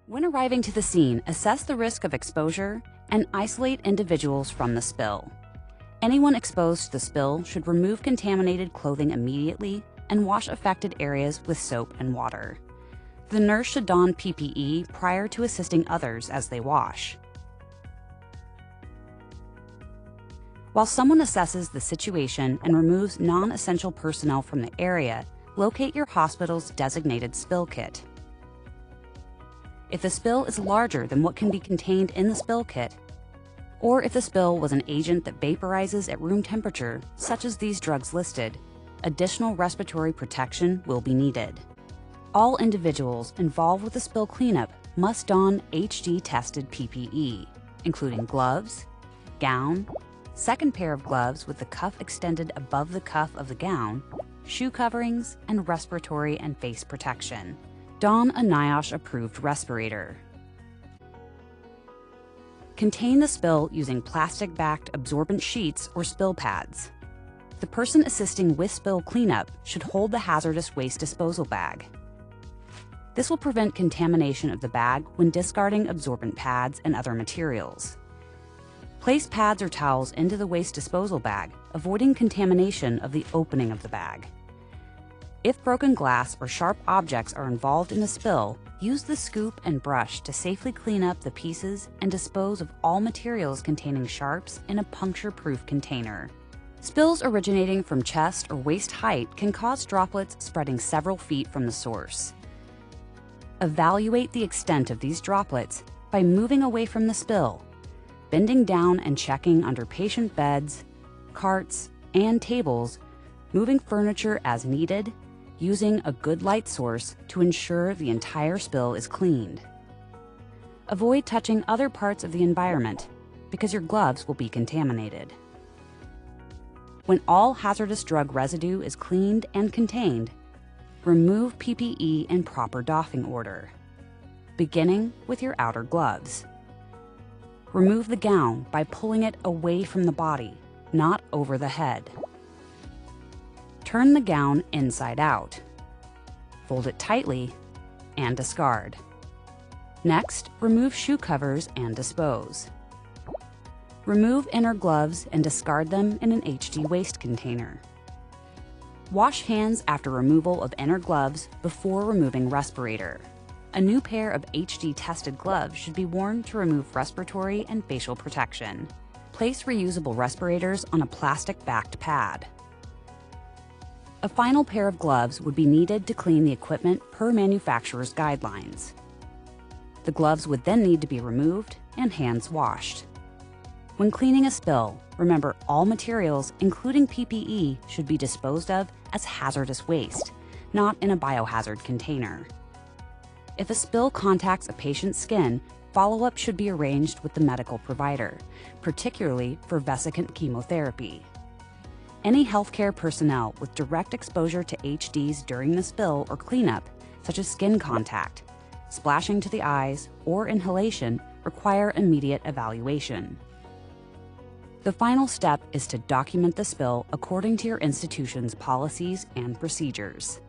When arriving to the scene, assess the risk of exposure and isolate individuals from the spill. Anyone exposed to the spill should remove contaminated clothing immediately and wash affected areas with soap and water. The nurse should don PPE prior to assisting others as they wash. While someone assesses the situation and removes non-essential personnel from the area, locate your hospital's designated spill kit. If the spill is larger than what can be contained in the spill kit, or if the spill was an agent that vaporizes at room temperature, such as these drugs listed, additional respiratory protection will be needed. All individuals involved with the spill cleanup must don HD-tested PPE, including gloves, gown, second pair of gloves with the cuff extended above the cuff of the gown, shoe coverings, and respiratory and face protection. Don a NIOSH-approved respirator. Contain the spill using plastic-backed absorbent sheets or spill pads. The person assisting with spill cleanup should hold the hazardous waste disposal bag. This will prevent contamination of the bag when discarding absorbent pads and other materials. Place pads or towels into the waste disposal bag, avoiding contamination of the opening of the bag. If broken glass or sharp objects are involved in the spill, use the scoop and brush to safely clean up the pieces and dispose of all materials containing sharps in a puncture-proof container. Spills originating from chest or waist height can cause droplets spreading several feet from the source. Evaluate the extent of these droplets by moving away from the spill, bending down and checking under patient beds, carts, and tables, moving furniture as needed, using a good light source to ensure the entire spill is cleaned. Avoid touching other parts of the environment because your gloves will be contaminated. When all hazardous drug residue is cleaned and contained, remove PPE in proper doffing order, beginning with your outer gloves. Remove the gown by pulling it away from the body, not over the head. Turn the gown inside out. Fold it tightly and discard. Next, remove shoe covers and dispose. Remove inner gloves and discard them in an HD waste container. Wash hands after removal of inner gloves before removing respirator. A new pair of HD-tested gloves should be worn to remove respiratory and facial protection. Place reusable respirators on a plastic-backed pad. A final pair of gloves would be needed to clean the equipment per manufacturer's guidelines. The gloves would then need to be removed and hands washed. When cleaning a spill, remember all materials, including PPE, should be disposed of as hazardous waste, not in a biohazard container. If a spill contacts a patient's skin, follow-up should be arranged with the medical provider, particularly for vesicant chemotherapy. Any healthcare personnel with direct exposure to HDs during the spill or cleanup, such as skin contact, splashing to the eyes, or inhalation, require immediate evaluation. The final step is to document the spill according to your institution's policies and procedures.